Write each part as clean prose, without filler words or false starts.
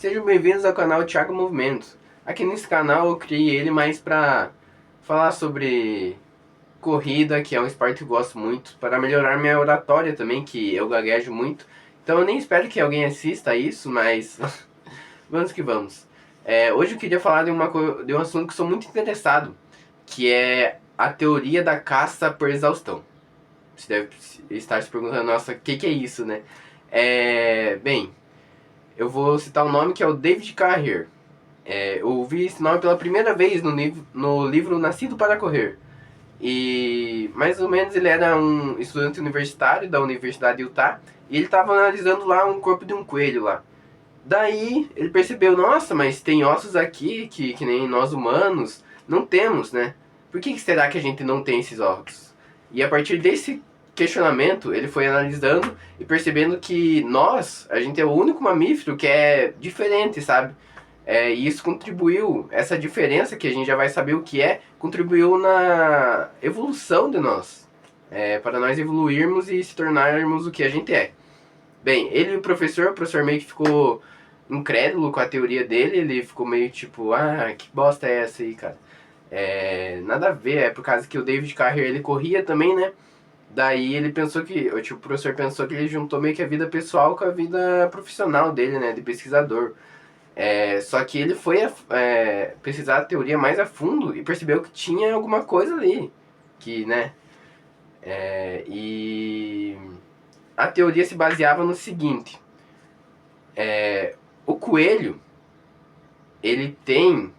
Sejam bem-vindos ao canal Thiago Movimentos. Aqui nesse canal eu criei ele mais para falar sobre corrida, que é um esporte que eu gosto muito, para melhorar minha oratória também, que eu gaguejo muito. Então eu nem espero que alguém assista isso, mas vamos que vamos. Hoje eu queria falar de um assunto que sou muito interessado, que é a teoria da caça por exaustão. Você deve estar se perguntando, nossa, o que é isso, né? Bem, eu vou citar um nome que é o David Carrier. Eu ouvi esse nome pela primeira vez no livro Nascido para Correr. E mais ou menos ele era um estudante universitário da Universidade de Utah. E ele estava analisando lá um corpo de um coelho lá. Daí ele percebeu, nossa, mas tem ossos aqui que nem nós humanos não temos, né? Por que será que a gente não tem esses ossos? E a partir desse questionamento, ele foi analisando e percebendo que a gente é o único mamífero que é diferente, sabe? E isso contribuiu, essa diferença que a gente já vai saber o que contribuiu na evolução de nós. Para nós evoluirmos e se tornarmos o que a gente é. Bem, ele e o professor meio que ficou incrédulo com a teoria dele, ele ficou meio tipo, que bosta é essa aí, cara? Nada a ver, é por causa que o David Carrier, ele corria também, né? Daí ele pensou que, o professor pensou que ele juntou meio que a vida pessoal com a vida profissional dele, né, de pesquisador. Só que ele foi pesquisar a teoria mais a fundo e percebeu que tinha alguma coisa ali, que, né, e a teoria se baseava no seguinte, o coelho, ele tem,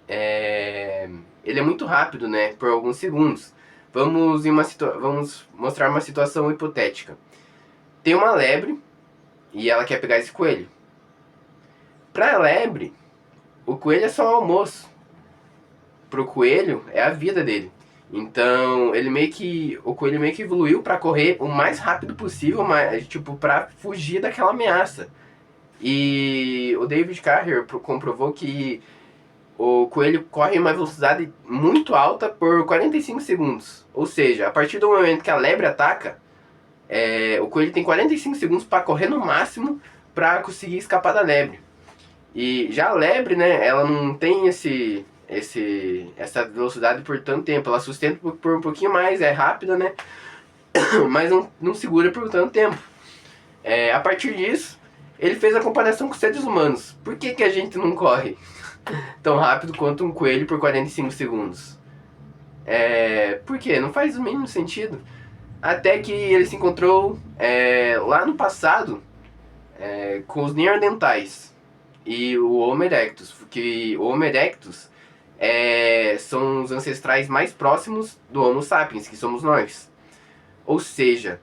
ele é muito rápido, né, por alguns segundos. Vamos mostrar uma situação hipotética. Tem uma lebre e ela quer pegar esse coelho. Pra lebre, o coelho é só um almoço. Pro coelho, é a vida dele. Então, o coelho meio que evoluiu pra correr o mais rápido possível, tipo, pra fugir daquela ameaça. E o David Carrier comprovou que o coelho corre em uma velocidade muito alta por 45 segundos. Ou seja, a partir do momento que a lebre ataca, o coelho tem 45 segundos para correr no máximo para conseguir escapar da lebre. E já a lebre, né, ela não tem essa velocidade por tanto tempo. Ela sustenta por um pouquinho mais, é rápida, né, mas não segura por tanto tempo. A partir disso, ele fez a comparação com os seres humanos. Por que a gente não corre tão rápido quanto um coelho por 45 segundos? Por quê? Não faz o mínimo sentido. Até que ele se encontrou lá no passado com os Neandertais e o Homo erectus. Que o Homo erectus são os ancestrais mais próximos do Homo sapiens, que somos nós. Ou seja,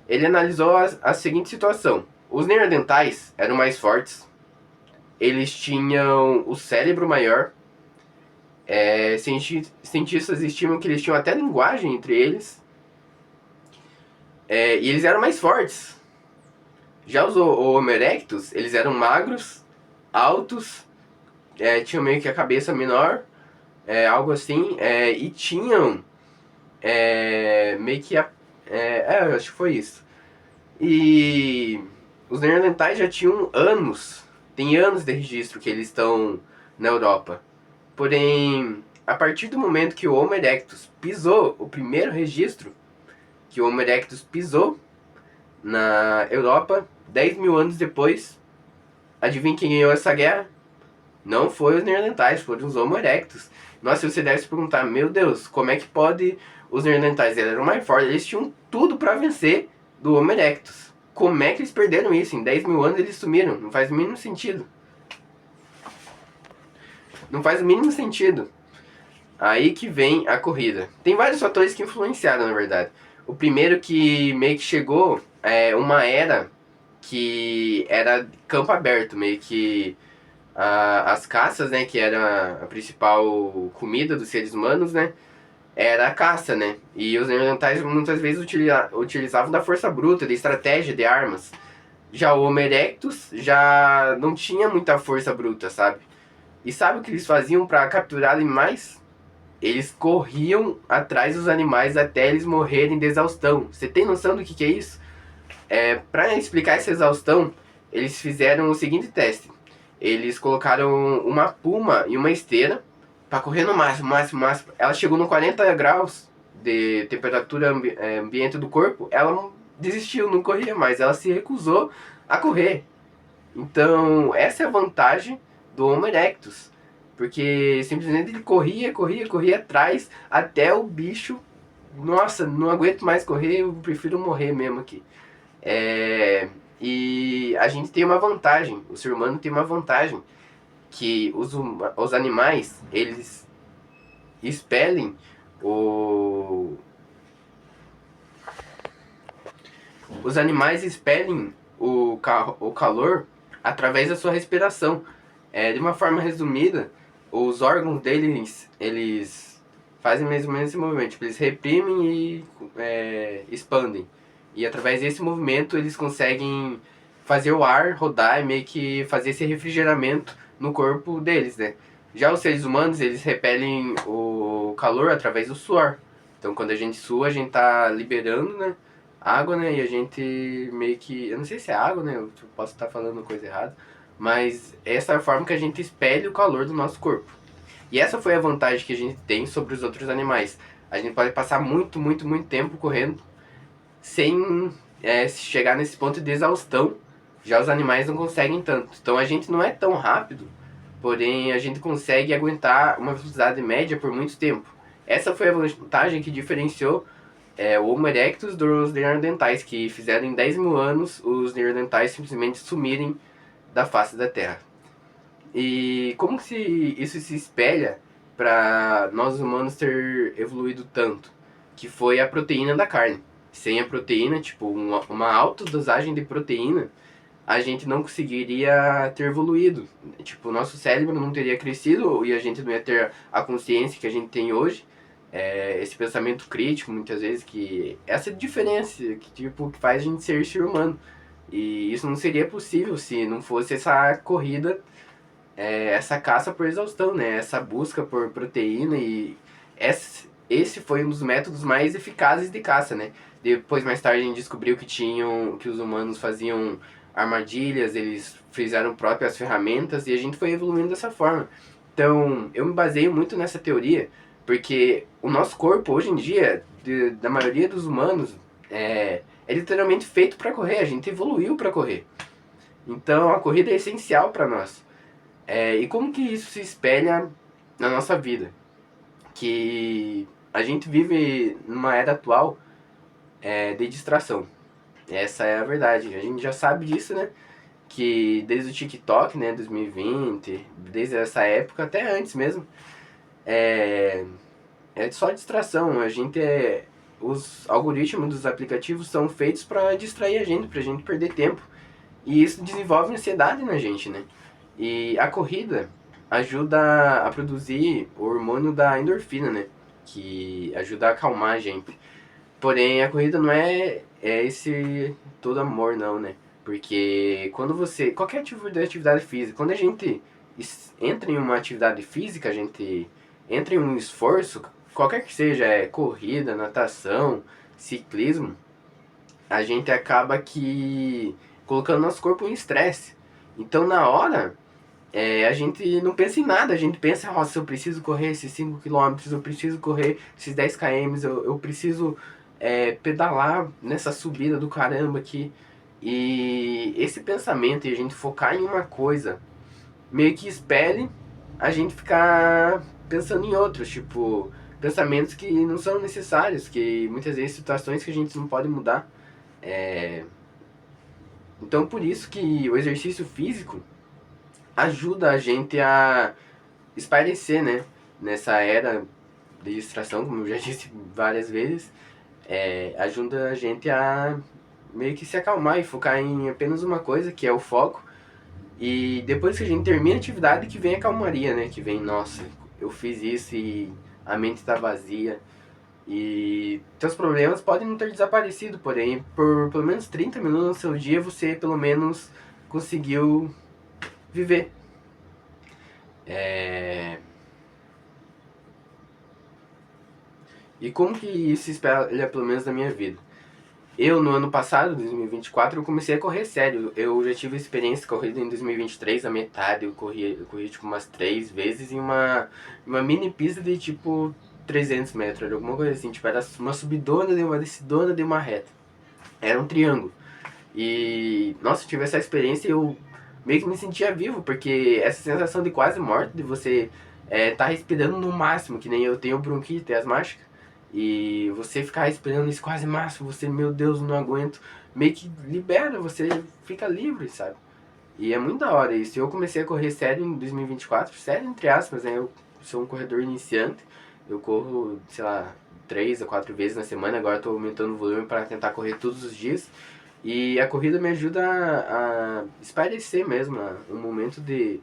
ele analisou a seguinte situação. Os Neandertais eram mais fortes, eles tinham o cérebro maior, cientistas estimam que eles tinham até linguagem entre eles, e eles eram mais fortes. Já os Homo erectus, eles eram magros, altos, tinham meio que a cabeça menor, algo assim, e tinham meio que eu acho que foi isso. E os Neandertais já tinham tem anos de registro que eles estão na Europa. Porém, a partir do momento que o Homo erectus pisou, o primeiro registro que o Homo erectus pisou na Europa, 10 mil anos depois, adivinha quem ganhou essa guerra? Não foi os Neandertais, foram os Homo erectus. Nossa, você deve se perguntar, meu Deus, como é que pode os Neandertais? Eles eram mais fortes, eles tinham tudo para vencer do Homo erectus. Como é que eles perderam isso? Em 10 mil anos eles sumiram, não faz o mínimo sentido. Não faz o mínimo sentido. Aí que vem a corrida. Tem vários fatores que influenciaram, na verdade. O primeiro que meio que chegou uma era que era campo aberto, meio que as caças, né, que era a principal comida dos seres humanos, né, era a caça, né, e os neandertais muitas vezes utilizavam da força bruta, de estratégia, de armas. Já o Homo erectus já não tinha muita força bruta, sabe? E sabe o que eles faziam para capturar animais? Eles corriam atrás dos animais até eles morrerem de exaustão. Você tem noção do que é isso? Para explicar essa exaustão, eles fizeram o seguinte teste. Eles colocaram uma puma e uma esteira para correr no máximo, máximo, máximo. Ela chegou no 40 graus de temperatura ambiente do corpo, ela desistiu, não corria mais, ela se recusou a correr. Então, essa é a vantagem do Homo erectus, porque simplesmente ele corria, corria, corria atrás até o bicho, nossa, não aguento mais correr, eu prefiro morrer mesmo aqui. E a gente tem uma vantagem, o ser humano tem uma vantagem, que os animais, eles expelem o... Os animais expelem o calor através da sua respiração. De uma forma resumida, os órgãos deles, eles fazem mais ou menos esse movimento. Tipo, eles reprimem e expandem. E através desse movimento eles conseguem fazer o ar rodar e meio que fazer esse refrigeramento no corpo deles, né? Já os seres humanos, eles repelem o calor através do suor. Então quando a gente sua, a gente tá liberando, né, água, né? E a gente meio que... Eu não sei se é água, né? Eu posso estar falando coisa errada. Mas essa é a forma que a gente expele o calor do nosso corpo. E essa foi a vantagem que a gente tem sobre os outros animais. A gente pode passar muito, muito, muito tempo correndo sem chegar nesse ponto de exaustão. Já os animais não conseguem tanto. Então a gente não é tão rápido, porém a gente consegue aguentar uma velocidade média por muito tempo. Essa foi a vantagem que diferenciou o Homo erectus dos neandertais, que fizeram em 10 mil anos os neandertais simplesmente sumirem da face da Terra. E como que isso se espelha para nós humanos ter evoluído tanto? Que foi a proteína da carne. Sem a proteína, tipo, uma alta dosagem de proteína, a gente não conseguiria ter evoluído. Tipo, o nosso cérebro não teria crescido e a gente não ia ter a consciência que a gente tem hoje. Esse pensamento crítico, muitas vezes, que essa diferença que faz a gente ser humano. E isso não seria possível se não fosse essa corrida, essa caça por exaustão, né? Essa busca por proteína e esse foi um dos métodos mais eficazes de caça, né? Depois, mais tarde, a gente descobriu que os humanos faziam armadilhas, eles fizeram próprias ferramentas e a gente foi evoluindo dessa forma. Então, eu me baseio muito nessa teoria, porque o nosso corpo, hoje em dia, da maioria dos humanos, é literalmente feito para correr, a gente evoluiu para correr. Então, a corrida é essencial para nós. E como que isso se espelha na nossa vida? Que a gente vive numa era atual de distração. Essa é a verdade. A gente já sabe disso, né? Que desde o TikTok, né, 2020, desde essa época, até antes mesmo, é, é só distração. Os algoritmos dos aplicativos são feitos para distrair a gente perder tempo. E isso desenvolve ansiedade na gente, né? E a corrida ajuda a produzir o hormônio da endorfina, né? Que ajuda a acalmar a gente. Porém, a corrida não é esse todo amor, não, né? Porque quando você... Qualquer tipo de atividade física, quando a gente entra em uma atividade física, a gente entra em um esforço, qualquer que seja, corrida, natação, ciclismo, a gente acaba que colocando nosso corpo em estresse. Então, na hora, a gente não pensa em nada, a gente pensa, nossa, eu preciso correr esses 5 quilômetros, eu preciso correr esses 10 km, eu preciso pedalar nessa subida do caramba aqui. E esse pensamento e a gente focar em uma coisa meio que espelhe a gente ficar pensando em outros, tipo, pensamentos que não são necessários, que muitas vezes situações que a gente não pode mudar. É... Então por isso que o exercício físico ajuda a gente a espairecer, né? Nessa era de distração, como eu já disse várias vezes, ajuda a gente a meio que se acalmar e focar em apenas uma coisa, que é o foco. E depois que a gente termina a atividade, que vem a calmaria, né? Que vem, nossa, eu fiz isso e a mente está vazia. E seus problemas podem não ter desaparecido, porém, por pelo menos 30 minutos no seu dia, você pelo menos conseguiu viver. É... E como que isso se espelha, pelo menos, na minha vida? Eu, no ano passado, 2024, eu comecei a correr sério. Eu já tive experiência de corrida em 2023, a metade. Eu corri tipo umas 3 vezes em uma mini pista de tipo 300 metros, alguma coisa assim. Tipo, era uma subidona, de uma descidona, de uma reta. Era um triângulo. E, nossa, eu tive essa experiência e eu meio que me sentia vivo, porque essa sensação de quase morte, de você tá respirando no máximo, que nem eu tenho bronquite asmática, e você ficar respirando nesse quase máximo, você, meu Deus, não aguento, meio que libera, você fica livre, sabe? E é muito da hora isso. Eu comecei a correr sério em 2024, sério entre aspas, né? Eu sou um corredor iniciante, eu corro, sei lá, 3 a 4 vezes na semana, agora estou aumentando o volume para tentar correr todos os dias. E a corrida me ajuda a espairecer mesmo, um momento de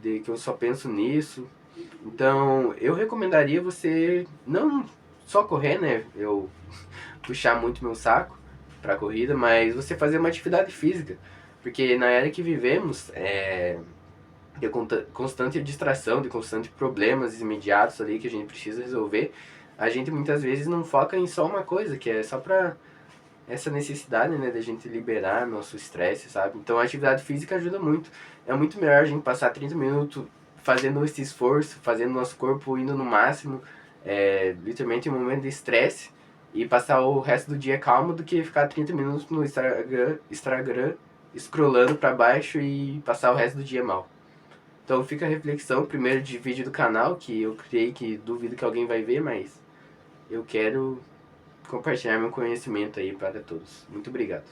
que eu só penso nisso. Então, eu recomendaria você não só correr, né? Eu puxar muito meu saco pra corrida, mas você fazer uma atividade física. Porque na era que vivemos, de constante distração, de constante problemas imediatos ali que a gente precisa resolver, a gente muitas vezes não foca em só uma coisa, que é só pra essa necessidade, né, da gente liberar nosso estresse, sabe? Então a atividade física ajuda muito. É muito melhor a gente passar 30 minutos fazendo esse esforço, fazendo nosso corpo indo no máximo, literalmente em um momento de estresse, e passar o resto do dia calmo do que ficar 30 minutos no Instagram scrollando para baixo e passar o resto do dia mal. Então fica a reflexão primeiro de vídeo do canal, que eu criei, que duvido que alguém vai ver, mas eu quero compartilhar meu conhecimento aí para todos. Muito obrigado.